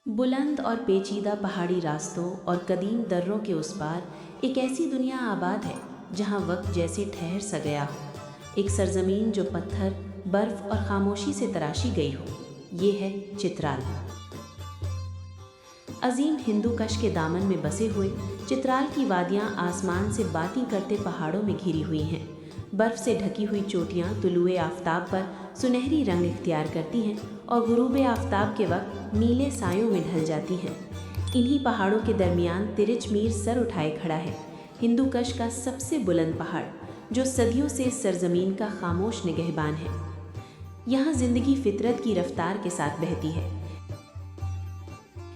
बुलंद और पेचीदा पहाड़ी रास्तों और कदीम दर्रों के उस पार एक ऐसी दुनिया आबाद है जहाँ वक्त जैसे ठहर सा गया हो। एक सरजमीन जो पत्थर, बर्फ और खामोशी से तराशी गई हो। ये है चित्राल। अजीम हिंदू कश के दामन में बसे हुए चित्राल की वादियाँ आसमान से बातें करते पहाड़ों में घिरी हुई हैं। बर्फ से ढकी हुई चोटियाँ तुलुए आफताब पर सुनहरी रंग इख्तियार करती हैं और गुरूब आफताब के वक्त नीले सायों में ढल जाती हैं। इन्हीं पहाड़ों के दरमियान तिरिचमीर सर उठाए खड़ा है, हिंदू कश का सबसे बुलंद पहाड़, जो सदियों से इस सरजमीन का खामोश निगहबान है। यहाँ जिंदगी फितरत की रफ्तार के साथ बहती है।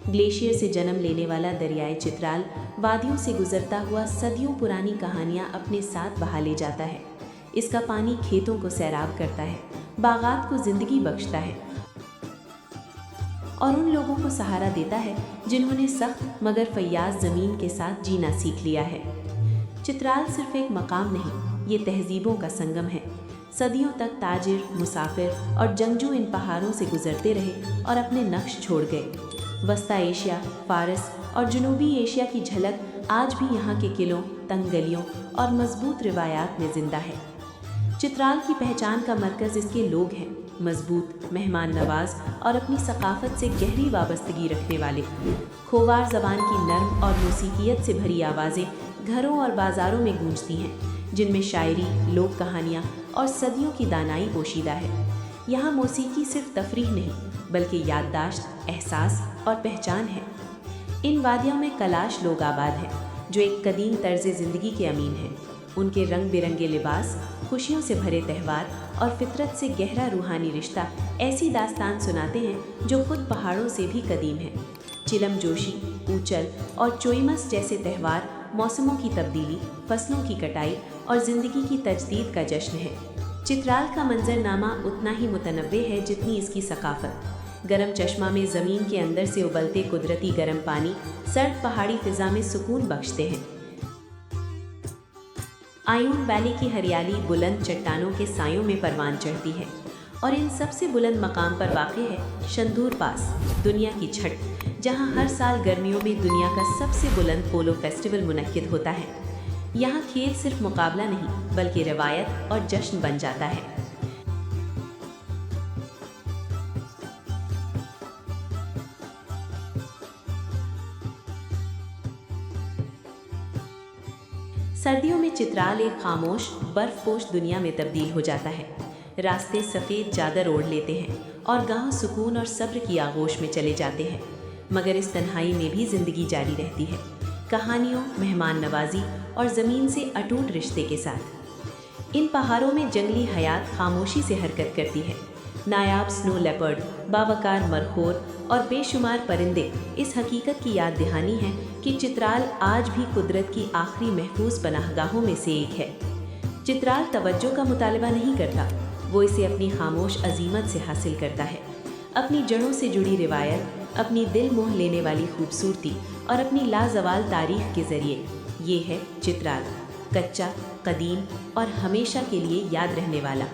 ग्लेशियर से जन्म लेने वाला दरियाए चित्राल वादियों से गुजरता हुआ सदियों पुरानी कहानियाँ अपने साथ बहा ले जाता है। इसका पानी खेतों को सैराब करता है, बागात को जिंदगी बख्शता है और उन लोगों को सहारा देता है जिन्होंने सख्त मगर फैयाज ज़मीन के साथ जीना सीख लिया है। चित्राल सिर्फ एक मकाम नहीं, ये तहजीबों का संगम है। सदियों तक ताजिर, मुसाफिर और जंगजू इन पहाड़ों से गुजरते रहे और अपने नक्श छोड़ गए। वस्ता एशिया, फारस और जनूबी एशिया की झलक आज भी यहाँ के किलों, तंग गलियों और मजबूत रिवायात में जिंदा है। चित्राल की पहचान का मरकज़ इसके लोग हैं, मजबूत, मेहमान नवाज और अपनी सकाफत से गहरी वाबस्तगी रखने वाले। खोवार ज़बान की नर्म और मौसीकियत से भरी आवाज़ें घरों और बाज़ारों में गूंजती हैं, जिनमें शायरी, लोक कहानियाँ और सदियों की दानाई पोशीदा है। यहाँ मौसीकी सिर्फ तफरीह नहीं, बल्कि याददाश्त, एहसास और पहचान है। इन वादियों में कलाश लोग आबाद हैं, जो एक कदीम तर्ज़ ज़िंदगी के अमीन हैं। उनके रंग बिरंगे लिबास, खुशियों से भरे त्यौहार और फितरत से गहरा रूहानी रिश्ता ऐसी दास्तान सुनाते हैं जो खुद पहाड़ों से भी कदीम है। चिलम जोशी, ऊचल और चोईमस जैसे त्यौहार मौसमों की तब्दीली, फसलों की कटाई और ज़िंदगी की तजदीद का जश्न है। चित्राल का मंजरनामा उतना ही मुतनव्वे है जितनी इसकी सकाफत। गरम चश्मा में ज़मीन के अंदर से उबलते कुदरती गर्म पानी सर्द पहाड़ी फ़िज़ा में सुकून बख्शते हैं। आयून वैली की हरियाली बुलंद चट्टानों के सायों में परवान चढ़ती है और इन सबसे बुलंद मकाम पर वाक़ है शंदूर पास, दुनिया की छठ, जहां हर साल गर्मियों में दुनिया का सबसे बुलंद पोलो फेस्टिवल मुनक्किद होता है। यहाँ खेल सिर्फ मुकाबला नहीं, बल्कि रवायत और जश्न बन जाता है। सर्दियों में चित्राल एक खामोश, बर्फपोश दुनिया में तब्दील हो जाता है। रास्ते सफ़ेद चादर ओढ़ लेते हैं और गांव सुकून और सब्र की आगोश में चले जाते हैं। मगर इस तन्हाई में भी ज़िंदगी जारी रहती है, कहानियों, मेहमान नवाजी और ज़मीन से अटूट रिश्ते के साथ। इन पहाड़ों में जंगली हयात खामोशी से हरकत करती है। नायाब स्नो लेपर्ड, बावकार मरखोर और बेशुमार परिंदे इस हकीकत की याद दहानी है कि चित्राल आज भी कुदरत की आखिरी महफूज पनाहगाहों में से एक है। चित्राल तवज्जो का मुतालबा नहीं करता, वो इसे अपनी खामोश अजीमत से हासिल करता है। अपनी जड़ों से जुड़ी रिवायत, अपनी दिल मोह लेने वाली खूबसूरती और अपनी लाजवाल तारीख के ज़रिए ये है चित्राल, कच्चा, कदीम और हमेशा के लिए याद रहने वाला।